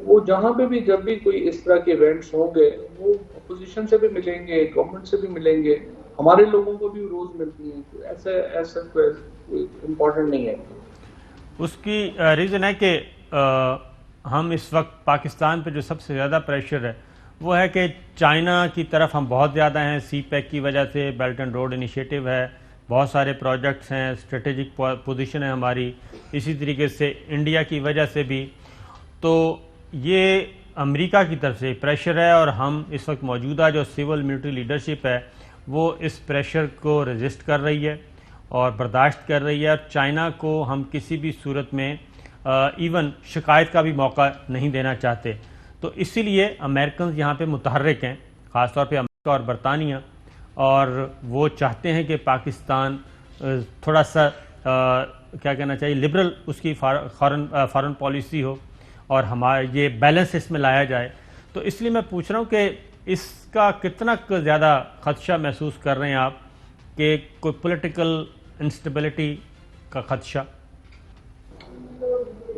وہ جہاں پہ بھی جب بھی کوئی اس طرح کے ایونٹس ہوں گے وہ اپوزیشن سے بھی ملیں گے، گورنمنٹ سے بھی ملیں گے، ہمارے لوگوں کو بھی روز ملتی ہیں، ایسا کوئی امپورٹنٹ نہیں ہے۔ اس کی ریزن ہے کہ ہم اس وقت پاکستان پہ جو سب سے زیادہ پریشر ہے وہ ہے کہ چائنا کی طرف ہم بہت زیادہ ہیں، سی پیک کی وجہ سے، بیلٹ اینڈ روڈ انیشیٹو ہے، بہت سارے پروجیکٹس ہیں، اسٹریٹجک پوزیشن ہے ہماری، اسی طریقے سے انڈیا کی وجہ سے بھی۔ تو یہ امریکہ کی طرف سے پریشر ہے، اور ہم اس وقت موجودہ جو سول ملٹری لیڈرشپ ہے وہ اس پریشر کو ریزسٹ کر رہی ہے اور برداشت کر رہی ہے، اور چائنا کو ہم کسی بھی صورت میں ایون شکایت کا بھی موقع نہیں دینا چاہتے۔ تو اسی لیے امریکنز یہاں پہ متحرک ہیں، خاص طور پہ امریکہ اور برطانیہ، اور وہ چاہتے ہیں کہ پاکستان تھوڑا سا کیا کہنا چاہیے لبرل اس کی فارن پالیسی ہو اور ہمارا یہ بیلنس اس میں لایا جائے۔ تو اس لیے میں پوچھ رہا ہوں کہ اس کا کتنا زیادہ خدشہ محسوس کر رہے ہیں آپ کہ کوئی پولیٹیکل انسٹیبلٹی کا خدشہ؟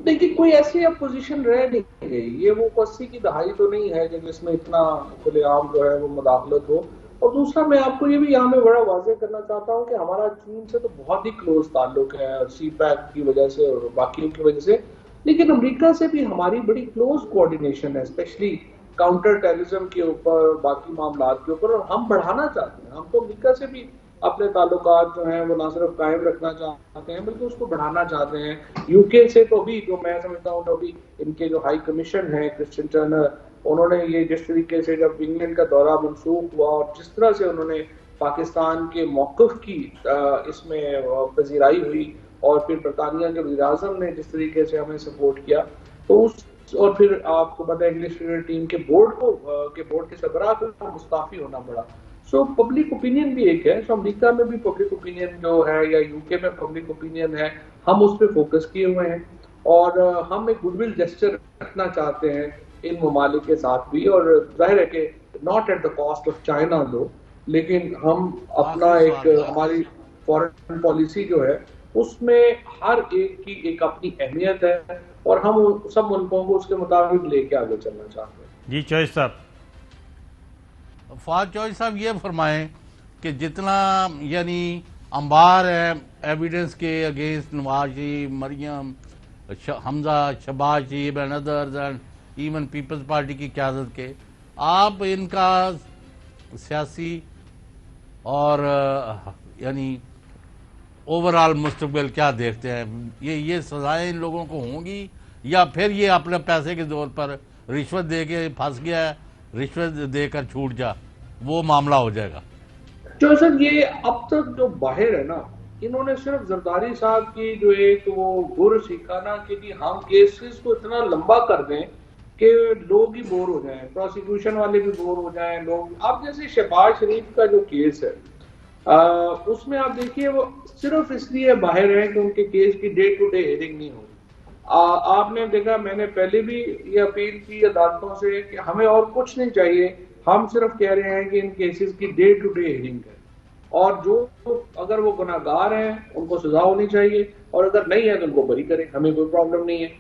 دیکھیے، کوئی ایسی اپوزیشن رہ نہیں گئی، یہ وہ 80 کی دہائی تو نہیں ہے کہ جس میں اتنا کھلے عام جو ہے وہ مداخلت ہو۔ اور دوسرا میں آپ کو یہ بھی یہاں میں بڑا واضح کرنا چاہتا ہوں کہ ہمارا چین سے تو بہت ہی کلوز تعلق ہے سی پیک کی وجہ سے اور باقیوں کی وجہ سے، لیکن امریکہ سے بھی ہماری بڑی کلوز کوآرڈینیشن ہے، اسپیشلی کاؤنٹر ٹیررزم کے اوپر، باقی معاملات کے اوپر، اور ہم بڑھانا چاہتے ہیں۔ ہم تو امریکہ سے بھی اپنے تعلقات جو ہیں وہ نہ صرف قائم رکھنا چاہتے ہیں بلکہ اس کو بڑھانا چاہتے ہیں۔ یو کے سے تو بھی جو میں سمجھتا ہوں تو بھی ان کے جو ہائی کمیشن ہے کرسچن ٹرنر، انہوں نے یہ جس طریقے سے جب انگلینڈ کا دورہ منسوخ ہوا اور جس طرح سے انہوں نے پاکستان کے موقف کی اس میں پذیرائی ہوئی، اور پھر برطانیہ کے وزیر اعظم نے جس طریقے سے ہمیں سپورٹ کیا، تو اس اور پھر آپ کو پتہ ہے انگلش کرکٹ ٹیم کے بورڈ کے سربراہ کو مستعفی ہونا پڑا۔ سو پبلک اوپینین بھی ایک ہے، سو امریکہ میں بھی پبلک اوپینین جو ہے یا یو کے میں پبلک اوپینین ہے، ہم اس پہ فوکس کیے ہوئے ہیں، اور ہم ایک گڈ ول جسچر رکھنا چاہتے ہیں ان ممالک کے ساتھ بھی، اور ظاہر ہے کہ not at the cost of China دو، لیکن ہم اپنا ایک ہماری فارن پالیسی جو ہے اس میں ہر ایک کی ایک اپنی اہمیت ہے، اور ہم سب ملکوں کو اس کے مطابق لے کے آگے چلنا چاہتے ہیں۔ جی چوہدری صاحب۔ فہد چوہدری صاحب یہ فرمائیں کہ جتنا یعنی انبار ہے ایویڈنس کے against Nawaz Sharif, Maryam, Hamza, Shahbaz Sharif and others and even Peoples Party کی قیادت کے، آپ ان کا سیاسی اور یعنی اوورآل مستقبل کیا دیکھتے ہیں؟ یہ سزائیں ان لوگوں کو ہوں گی، یا پھر یہ اپنے پیسے کے زور پر رشوت دے کے پھنس گیا ہے، رشوت دے کر چھوٹ جا، وہ معاملہ ہو جائے گا؟ جو سر یہ اب تک جو باہر ہے نا، انہوں نے صرف زرداری صاحب کی جو ایک وہ گر سیکھا نا کہ ہم کیسز کو اتنا لمبا کر دیں کہ لوگ ہی بور ہو جائیں، پروسیکیوشن والے بھی بور ہو جائیں لوگ۔ اب جیسے شہباز شریف کا جو کیس ہے اس میں آپ دیکھیے وہ صرف اس لیے باہر ہے کہ ان کے کیس کی ڈے ٹو ڈے ہیئرنگ نہیں ہوئی۔ آپ نے دیکھا، میں نے پہلے بھی یہ اپیل کی عدالتوں سے کہ ہمیں اور کچھ نہیں چاہیے، ہم صرف کہہ رہے ہیں کہ ان کیسز کی ڈے ٹو ڈے ہیئرنگ ہے، اور جو اگر وہ گناہ گار ہیں ان کو سزا ہونی چاہیے، اور اگر نہیں ہے تو ان کو بری کریں، ہمیں کوئی پرابلم نہیں ہے۔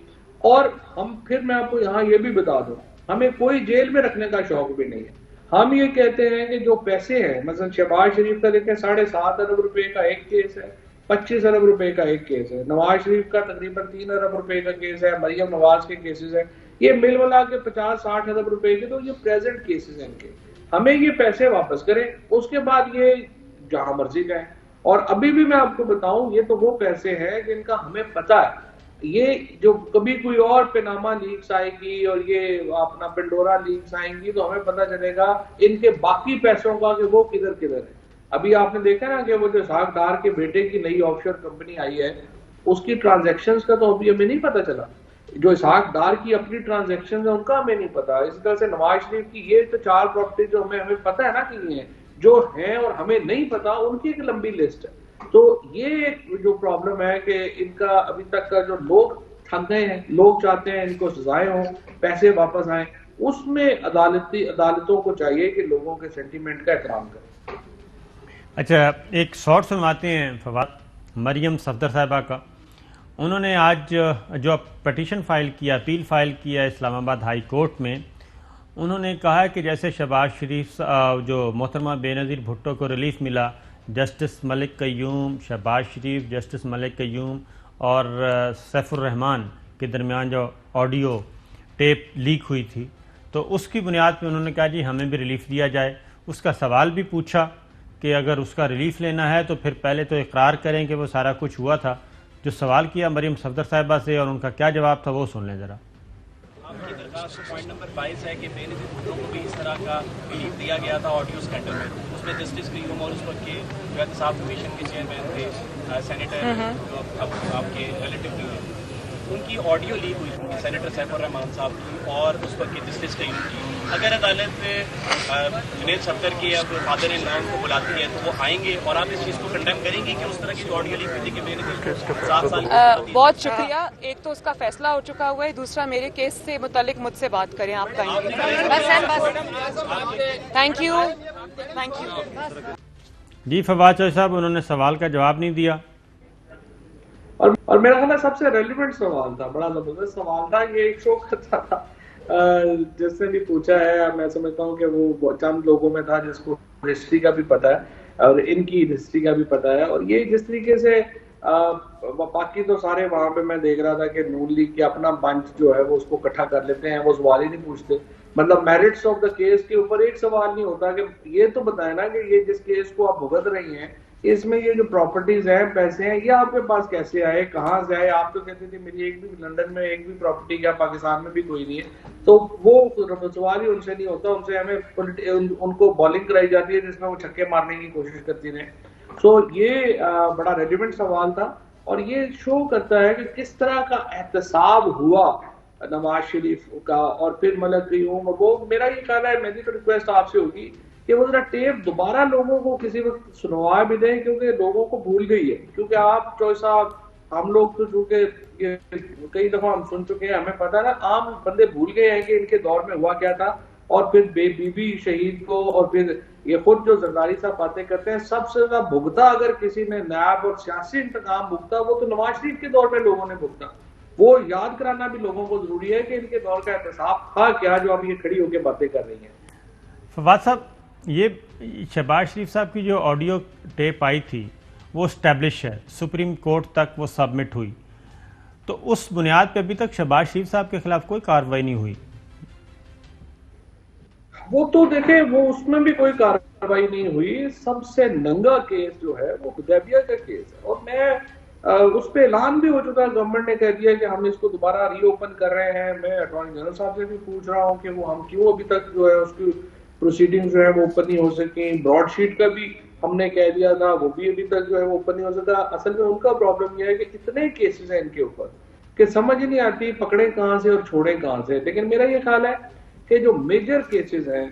اور ہم پھر میں آپ کو یہاں یہ بھی بتا دوں، ہمیں کوئی جیل میں رکھنے کا شوق بھی نہیں ہے۔ ہم یہ کہتے ہیں کہ جو پیسے ہیں، مثلا شہباز شریف کا دیکھیں 7.5 ارب روپے کا ایک کیس ہے، 25 ارب روپے کا ایک کیس ہے، نواز شریف کا تقریباً 3 ارب روپے کا کیس ہے، مریم نواز کے کیسز ہیں، یہ مل ملا کے 50-60 ارب روپے کے، تو یہ پریزنٹ کیسز ہیں ان کے۔ ہمیں یہ پیسے واپس کریں، اس کے بعد یہ جہاں مرضی جائیں۔ اور ابھی بھی میں آپ کو بتاؤں، یہ تو وہ پیسے ہیں جن کا ہمیں پتہ ہے یہ جو کبھی کوئی اور پیناما لیکس آئے گی اور یہ اپنا پنڈورا لیکس آئیں گی تو ہمیں پتہ چلے گا ان کے باقی پیسوں کا کہ وہ کدھر کدھر ہے. ابھی آپ نے دیکھا نا کہ وہ جو اسحاق ڈار کے بیٹے کی نئی آف شور کمپنی آئی ہے اس کی ٹرانزیکشنز کا تو ابھی ہمیں نہیں پتہ چلا. جو اسحاق ڈار کی اپنی ٹرانزیکشنز ہیں ان کا ہمیں نہیں پتا. اسی طرح سے نواز شریف کی یہ تو 4 پراپرٹی جو ہمیں پتہ ہے نا کہ یہ ہیں, جو ہیں اور ہمیں نہیں پتا ان کی ایک لمبی لسٹ ہے. تو یہ جو پرابلم ہے کہ ان کا ابھی تک کا جو لوگ تھک گئے ہیں, لوگ چاہتے ہیں ان کو سزائیں ہوں, پیسے واپس آئیں, اس میں عدالتوں کو چاہیے کہ لوگوں کے سینٹیمنٹ کا احترام کریں. اچھا, ایک شارٹ سنواتے ہیں فواد, مریم صفدر صاحبہ کا. انہوں نے آج جو پٹیشن فائل کیا, اپیل فائل کیا اسلام آباد ہائی کورٹ میں, انہوں نے کہا کہ جیسے شہباز شریف جو محترمہ بے نظیر بھٹو کو ریلیف ملا, جسٹس ملک قیوم, شہباز شریف, جسٹس ملک قیوم اور سیف الرحمان کے درمیان جو آڈیو ٹیپ لیک ہوئی تھی, تو اس کی بنیاد پہ انہوں نے کہا جی ہمیں بھی ریلیف دیا جائے. اس کا سوال بھی پوچھا کہ اگر اس کا ریلیف لینا ہے تو پھر پہلے تو اقرار کریں کہ وہ سارا کچھ ہوا تھا. جو سوال کیا مریم صفدر صاحبہ سے اور ان کا کیا جواب تھا وہ سن لیں ذرا. آپ کی درخواست پوائنٹ نمبر 22 ہے کہ بے نظیر بھٹو کو بھی اس طرح کا ریلیف دیا گیا تھا آڈیو اسکینڈل میں. اس میں جسٹس قیوم اور اس وقت کے جو احتساب کمیشن کے چیئرمین تھے سینیٹر جو اب آپ کے ریلیٹو بھی ہیں, ان کی آڈیو لیک ہوئی تھی, سینیٹر سیف الرحمان صاحب کی اور اس وقت کے جسٹس قیوم کی. اگر عدالت جنید صفدر کی یا فادر ان لا کو بلاتی ہے تو وہ آئیں گے اور آپ اس چیز کو کنڈیم کریں گے کہ اس طرح کی جو آڈیو لیک ہوئی تھی کہ میں نے 7 سال بہت شکریہ. ایک تو اس کا فیصلہ ہو چکا ہوا ہے, دوسرا میرے کیس سے متعلق مجھ سے بات کریں آپ کہیں. Thank you. جی فواد چوہدری صاحب, انہوں نے سوال کا جواب نہیں دیا. اور میرا خیال ہے سب سے ریلیونٹ سوال تھا, بڑا زبردست سوال تھا. یہ ایک شو کرتا تھا جس نے بھی پوچھا ہے, میں سمجھتا ہوں کہ وہ چند لوگوں میں تھا جس کو ہسٹری کا بھی پتا ہے اور ان کی ہسٹری کا بھی پتا ہے. اور یہ جس طریقے سے باقی تو سارے وہاں پہ میں دیکھ رہا تھا کہ نون لیگ کے اپنا بنچ جو ہے وہ اس کو اکٹھا کر لیتے ہیں, وہ سوال ہی نہیں پوچھتے. مطلب میرٹس آف دا کیس کے اوپر ایک سوال نہیں ہوتا کہ یہ تو بتائیں نا کہ یہ جس کیس کو آپ بھگت رہی ہیں اس میں یہ جو پراپرٹیز ہیں, پیسے ہیں, یہ آپ کے پاس کیسے آئے, کہاں سے آئے. آپ تو کہتے تھے میری ایک بھی لندن میں ایک بھی پراپرٹی کیا پاکستان میں بھی کوئی نہیں ہے. تو وہ سوال ہی ان سے نہیں ہوتا, ان سے ہمیں ان کو بالنگ کرائی جاتی ہے جس میں وہ چھکے مارنے کی کوشش کرتی رہے. سو یہ بڑا ریلیونٹ سوال تھا اور یہ شو کرتا ہے کہ کس طرح کا احتساب ہوا نواز شریف کا اور پھر ملک قیوم. وہ میرا یہ خیال ہے, میری تو ریکویسٹ آپ سے ہوگی کہ وہ ذرا ٹیپ دوبارہ لوگوں کو کسی وقت سنوا بھی دیں, کیونکہ لوگوں کو بھول گئی ہے. کیونکہ آپ چوہدری صاحب, ہم لوگ تو چونکہ کئی دفعہ ہم سن چکے ہیں, ہمیں پتا نا, عام بندے بھول گئے ہیں کہ ان کے دور میں ہوا کیا تھا. اور پھر بی بی شہید کو اور پھر یہ خود جو زرداری صاحب باتیں کرتے ہیں, سب سے زیادہ بھگتا اگر کسی نے نائب اور سیاسی انتقام بھگتا وہ تو نواز شریف کے دور میں لوگوں نے بھگتا. وہ یاد کرانا بھی لوگوں کو ضروری ہے کہ ان کے دور کا احتساب تھا کیا جو اب یہ کھڑی ہو کے باتیں کر رہی ہیں. فواد صاحب, یہ شہباز شریف صاحب کی جو آڈیو ٹیپ آئی تھی وہ اسٹیبلش ہے, سپریم کورٹ تک وہ سبمٹ ہوئی, تو اس بنیاد پہ ابھی تک شہباز شریف صاحب کے خلاف کوئی کارروائی نہیں ہوئی. وہ تو دیکھیں, وہ اس میں بھی کوئی کارروائی نہیں ہوئی. سب سے ننگا کیس جو ہے وہ حدیبیہ کا کیس ہے, اور میں اس پہ اعلان بھی ہو چکا ہے, گورنمنٹ نے کہہ دیا کہ ہم اس کو دوبارہ ری اوپن کر رہے ہیں. میں اٹارنی جنرل صاحب سے بھی پوچھ رہا ہوں کہ وہ ہم کیوں ابھی تک جو ہے اس کی پروسیڈنگ جو ہے وہ اوپن نہیں ہو سکی. براڈ شیٹ کا بھی ہم نے کہہ دیا تھا, وہ بھی ابھی تک جو ہے وہ اوپن نہیں ہو سکا. اصل میں ان کا پرابلم یہ ہے کہ اتنے کیسز ہیں ان کے اوپر کہ سمجھ نہیں آتی پکڑیں کہاں سے اور چھوڑیں کہاں سے. لیکن میرا یہ خیال ہے کہ جو میجر کیسز ہیں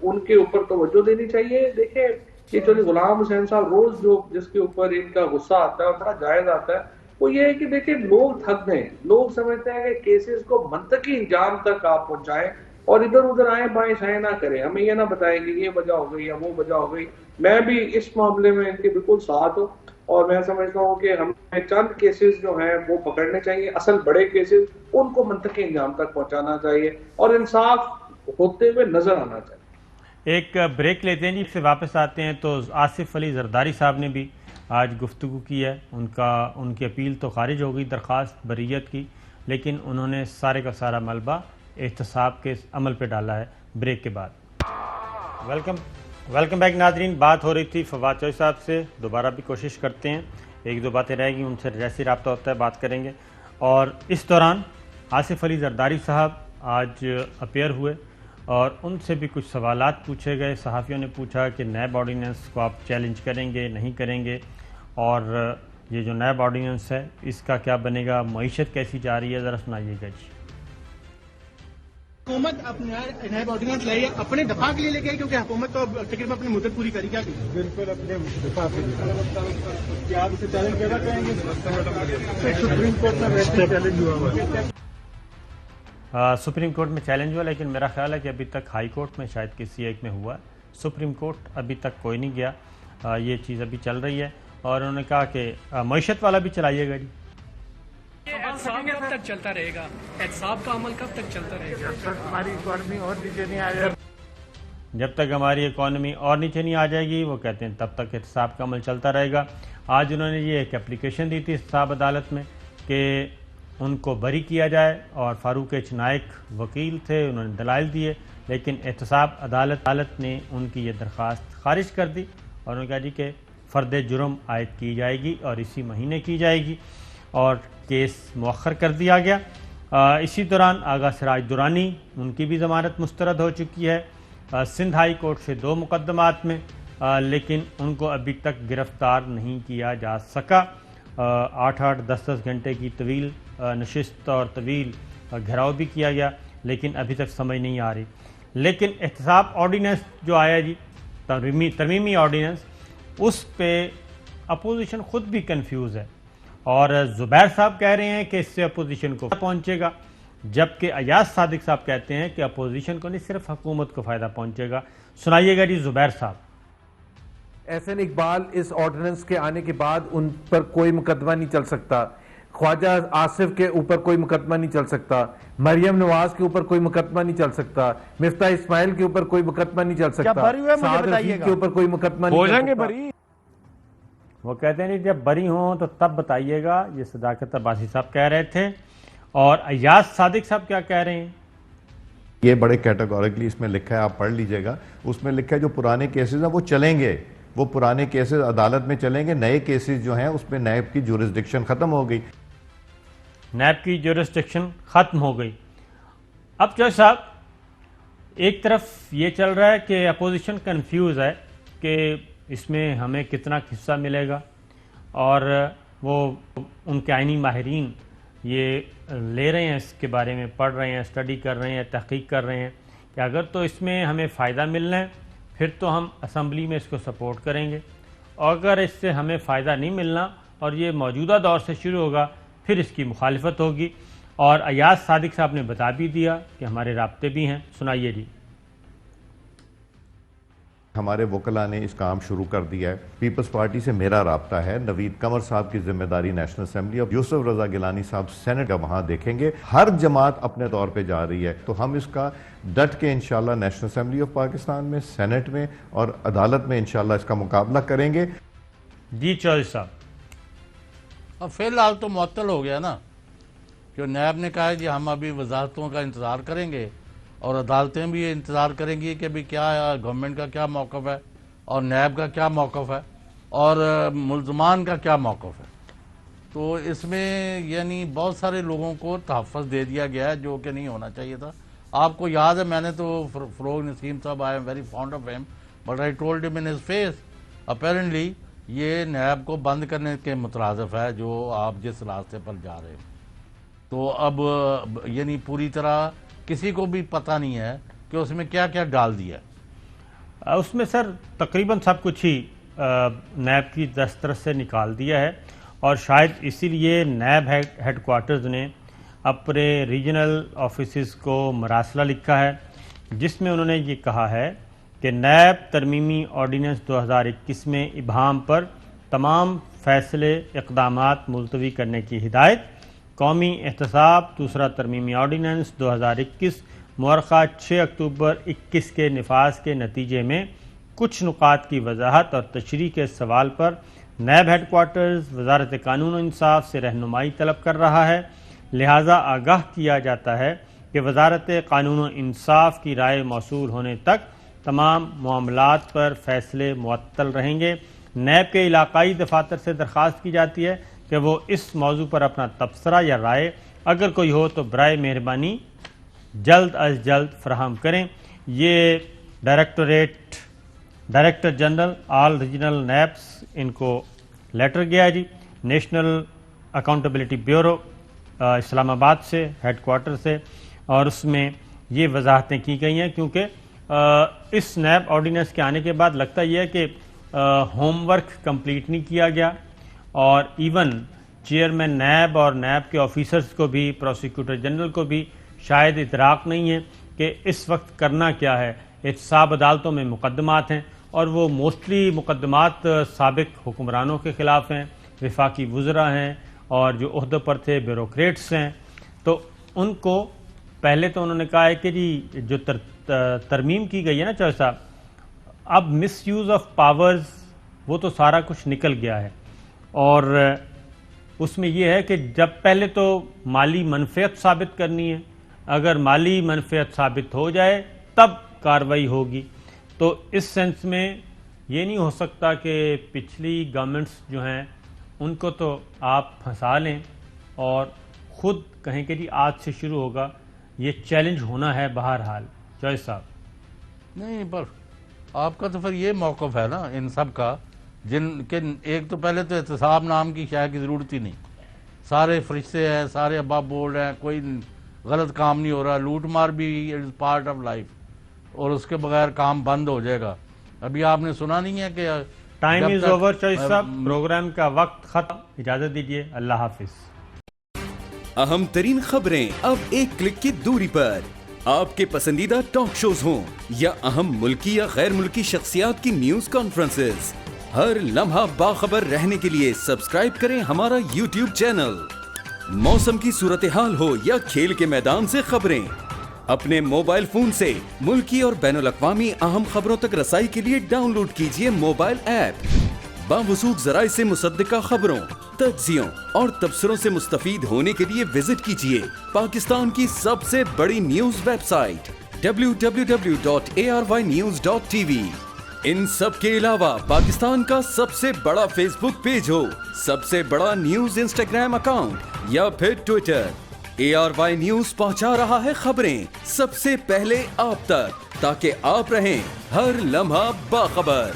ان کے اوپر توجہ دینی چاہیے. دیکھیں, یہ چوہدری غلام حسین صاحب روز جو جس کے اوپر ان کا غصہ آتا ہے اور بڑا جائز آتا ہے, وہ یہ ہے کہ دیکھیں لوگ تھک گئے. لوگ سمجھتے ہیں کہ کیسز کو منطقی انجام تک آپ پہنچائیں اور ادھر ادھر آئیں بائیں شائیں نہ کریں. ہمیں یہ نہ بتائیں کہ یہ وجہ ہو گئی یا وہ وجہ ہو گئی. میں بھی اس معاملے میں ان کے بالکل ساتھ ہوں, اور میں سمجھتا ہوں کہ ہمیں چند کیسز جو ہیں وہ پکڑنے چاہیے. اصل بڑے کیسز ان کو منطقی انجام تک پہنچانا چاہیے اور انصاف ہوتے ہوئے نظر آنا چاہیے. ایک بریک لیتے ہیں جی, سے واپس آتے ہیں. تو آصف علی زرداری صاحب نے بھی آج گفتگو کی ہے. ان کی اپیل تو خارج ہو گئی, درخواست بریت کی, لیکن انہوں نے سارے کا سارا ملبہ احتساب کے عمل پہ ڈالا ہے. بریک کے بعد ویلکم بیک ناظرین. بات ہو رہی تھی فواد چوہدری صاحب سے, دوبارہ بھی کوشش کرتے ہیں, ایک دو باتیں رہ گئی ان سے جیسے رابطہ ہوتا ہے بات کریں گے. اور اس دوران آصف علی زرداری صاحب آج اپیئر ہوئے اور ان سے بھی کچھ سوالات پوچھے گئے. صحافیوں نے پوچھا کہ نیب آرڈیننس کو آپ چیلنج کریں گے نہیں کریں گے, اور یہ جو نیب آرڈیننس ہے اس کا کیا بنے گا, معیشت کیسی جا رہی ہے, ذرا سنائیے گا جی. حکومت اپنے نیب آرڈیننس لائی ہے اپنے دفاع کے لیے لے کے آئی, کیونکہ حکومت تو تقریباً اپنی مدت پوری کری. کیا بالکل اپنے دفاع کے لیے کیا آپ اسے چیلنج کرنا چاہیں گے؟ سپریم کورٹ میں ویسے چیلنج ہوا سپریم کورٹ میں چیلنج ہوا, لیکن میرا خیال ہے کہ ابھی تک ہائی کورٹ میں شاید کسی ایک میں ہوا. سپریم کورٹ ابھی تک کوئی نہیں گیا. یہ چیز ابھی چل رہی ہے, اور انہوں نے کہا کہ معیشت والا بھی چلائیے گا جی. احتساب کب تک چلتا رہے گا؟ احتساب کا عمل کب تک چلتا رہے گا؟ ہماری اکانومی اور نیچے نہیں آ جائے. جب تک ہماری اکانومی اور نیچے نہیں آ جائے گی, وہ کہتے ہیں تب تک احتساب کا عمل چلتا رہے گا. آج انہوں نے یہ ایک اپلیکیشن دی تھی احتساب عدالت میں کہ ان کو بری کیا جائے, اور فاروق ایچ نائک وکیل تھے, انہوں نے دلائل دیے, لیکن احتساب عدالت نے ان کی یہ درخواست خارج کر دی, اور انہوں نے کہا جی کہ فرد جرم عائد کی جائے گی اور اسی مہینے کی جائے گی, اور کیس مؤخر کر دیا گیا. اسی دوران آغا سراج درانی, ان کی بھی ضمانت مسترد ہو چکی ہے سندھ ہائی کورٹ سے 2 مقدمات میں, لیکن ان کو ابھی تک گرفتار نہیں کیا جا سکا. 8-8 10-10 گھنٹے کی طویل نشست اور طویل گھیراؤ بھی کیا گیا, لیکن ابھی تک سمجھ نہیں آ رہی. لیکن احتساب آرڈیننس جو آیا جی, ترمیمی آرڈیننس, اس پہ اپوزیشن خود بھی کنفیوز ہے, اور زبیر صاحب کہہ رہے ہیں کہ اس سے اپوزیشن کو پہنچے گا, جبکہ ایاز صادق صاحب کہتے ہیں کہ اپوزیشن کو نہیں صرف حکومت کو فائدہ پہنچے گا. سنائیے گا جی زبیر صاحب. احسن اقبال اس آرڈیننس کے آنے کے بعد ان پر کوئی مقدمہ نہیں چل سکتا, خواجہ آصف کے اوپر کوئی مقدمہ نہیں چل سکتا, مریم نواز کے اوپر کوئی مقدمہ نہیں چل سکتا, مفتاح اسماعیل کے اوپر کوئی مقدمہ نہیں چل سکتا, سعد رشید کے اوپر کوئی مقدمہ نہیں چل سکتا. وہ کہتے ہیں جب بری ہوں تو تب بتائیے گا, یہ صداقت عباسی صاحب کہہ رہے تھے. اور ایاز صادق صاحب کیا کہہ رہے ہیں؟ یہ بڑے کیٹیگوریکلی اس میں لکھا ہے, آپ پڑھ لیجئے گا. اس میں لکھا ہے جو پرانے کیسز ہیں وہ چلیں گے, وہ پرانے کیسز عدالت میں چلیں گے. نئے کیسز جو ہیں اس میں نیب کی جورسڈکشن ختم ہو گئی. نیب کی جورسڈکشن ختم ہو گئی. اب جو صاحب ایک طرف یہ چل رہا ہے کہ اپوزیشن کنفیوز ہے کہ اس میں ہمیں کتنا حصہ ملے گا, اور وہ ان کے آئینی ماہرین یہ لے رہے ہیں, اس کے بارے میں پڑھ رہے ہیں, اسٹڈی کر رہے ہیں, تحقیق کر رہے ہیں کہ اگر تو اس میں ہمیں فائدہ ملنا ہے پھر تو ہم اسمبلی میں اس کو سپورٹ کریں گے, اور اگر اس سے ہمیں فائدہ نہیں ملنا اور یہ موجودہ دور سے شروع ہوگا پھر اس کی مخالفت ہوگی. اور ایاز صادق صاحب نے بتا بھی دیا کہ ہمارے رابطے بھی ہیں. سنائیے جی. ہمارے وکلاء نے اس کام شروع کر دیا ہے. پیپلز پارٹی سے میرا رابطہ ہے, نوید قمر صاحب کی ذمہ داری نیشنل اسمبلی, اور یوسف رضا گیلانی صاحب سینٹ کا وہاں دیکھیں گے. ہر جماعت اپنے طور پہ جا رہی ہے, تو ہم اس کا ڈٹ کے انشاءاللہ نیشنل اسمبلی آف پاکستان میں, سینٹ میں اور عدالت میں انشاءاللہ اس کا مقابلہ کریں گے. جی چودھری صاحب. اب فی الحال تو معطل ہو گیا نا, جو نیب نے کہا ہے کہ ہم ابھی وزارتوں کا انتظار کریں گے اور عدالتیں بھی انتظار کریں گی کہ ابھی کیا گورنمنٹ کا کیا موقف ہے اور نیب کا کیا موقف ہے اور ملزمان کا کیا موقف ہے. تو اس میں یعنی بہت سارے لوگوں کو تحفظ دے دیا گیا ہے جو کہ نہیں ہونا چاہیے تھا. آپ کو یاد ہے میں نے تو فروغ نسیم صاحب, I am very fond of him, but I told him in his face apparently یہ نیب کو بند کرنے کے مترادف ہے جو آپ جس راستے پر جا رہے ہیں. تو اب یعنی پوری طرح کسی کو بھی پتہ نہیں ہے کہ اس میں کیا کیا ڈال دیا ہے. اس میں سر تقریباً سب کچھ ہی نیب کی دسترس سے نکال دیا ہے, اور شاید اسی لیے نیب ہیڈ کوارٹرز نے اپنے ریجنل آفیسز کو مراسلہ لکھا ہے جس میں انہوں نے یہ کہا ہے کہ نیب ترمیمی آرڈیننس 2021 میں ابہام پر تمام فیصلے اقدامات ملتوی کرنے کی ہدایت. قومی احتساب دوسرا ترمیمی آرڈیننس 2021 مورخہ 6 اکتوبر 21 کے نفاذ کے نتیجے میں کچھ نکات کی وضاحت اور تشریح کے سوال پر نیب ہیڈ کوارٹرز وزارت قانون و انصاف سے رہنمائی طلب کر رہا ہے. لہٰذا آگاہ کیا جاتا ہے کہ وزارت قانون و انصاف کی رائے موصول ہونے تک تمام معاملات پر فیصلے معطل رہیں گے. نیب کے علاقائی دفاتر سے درخواست کی جاتی ہے کہ وہ اس موضوع پر اپنا تبصرہ یا رائے اگر کوئی ہو تو برائے مہربانی جلد از جلد فراہم کریں۔ یہ ڈائریکٹر جنرل آل ریجنل نیبس ان کو لیٹر گیا ہے جی، نیشنل اکاؤنٹیبلٹی بیورو اسلام آباد سے ہیڈ کوارٹر سے، اور اس میں یہ وضاحتیں کی گئی ہیں کیونکہ اس نیب آرڈیننس کے آنے کے بعد لگتا یہ ہے کہ ہوم ورک کمپلیٹ نہیں کیا گیا، اور ایون چیئرمین نیب اور نیب کے آفیسرز کو بھی، پروسیکیوٹر جنرل کو بھی شاید ادراک نہیں ہے کہ اس وقت کرنا کیا ہے۔ احتساب عدالتوں میں مقدمات ہیں اور وہ موسٹلی مقدمات سابق حکمرانوں کے خلاف ہیں، وفاقی وزراء ہیں اور جو عہدوں پر تھے بیوروکریٹس ہیں، تو ان کو پہلے تو انہوں نے کہا ہے کہ جی جو ترمیم کی گئی ہے نا چوہے صاحب، اب مس یوز آف پاورز وہ تو سارا کچھ نکل گیا ہے، اور اس میں یہ ہے کہ جب پہلے تو مالی منفعت ثابت کرنی ہے، اگر مالی منفعت ثابت ہو جائے تب کارروائی ہوگی۔ تو اس سینس میں یہ نہیں ہو سکتا کہ پچھلی گورنمنٹس جو ہیں ان کو تو آپ پھنسا لیں اور خود کہیں کہ جی آج سے شروع ہوگا، یہ چیلنج ہونا ہے بہرحال۔ جوائز صاحب نہیں، پر آپ کا تو پھر یہ موقف ہے نا ان سب کا، جن کے ایک تو پہلے تو احتساب نام کی شے کی ضرورت ہی نہیں، سارے فرشتے ہیں، سارے ابا بول رہے ہیں، کوئی غلط کام نہیں ہو رہا، لوٹ مار بھی از پارٹ آف لائف، اور اس کے بغیر کام بند ہو جائے گا۔ ابھی آپ نے سنا نہیں ہے کہ ٹائم از اوور چوائس صاحب، پروگرام کا وقت ختم، اجازت دیجیے، اللہ حافظ۔ اہم ترین خبریں اب ایک کلک کی دوری پر، آپ کے پسندیدہ ٹاک شوز ہوں یا اہم ملکی یا غیر ملکی شخصیات کی نیوز کانفرنسز، ہر لمحہ باخبر رہنے کے لیے سبسکرائب کریں ہمارا یوٹیوب چینل۔ موسم کی صورتحال ہو یا کھیل کے میدان سے خبریں، اپنے موبائل فون سے ملکی اور بین الاقوامی اہم خبروں تک رسائی کے لیے ڈاؤن لوڈ کیجیے موبائل ایپ۔ باوثوق ذرائع سے مصدقہ خبروں، تجزیوں اور تبصروں سے مستفید ہونے کے لیے وزٹ کیجیے پاکستان کی سب سے بڑی نیوز ویب سائٹ www.arYnews.tv۔ ان سب کے علاوہ پاکستان کا سب سے بڑا فیس بک پیج ہو، سب سے بڑا نیوز انسٹاگرام اکاؤنٹ یا پھر ٹویٹر، ARY نیوز پہنچا رہا ہے خبریں سب سے پہلے آپ تک، تاکہ آپ رہیں ہر لمحہ باخبر۔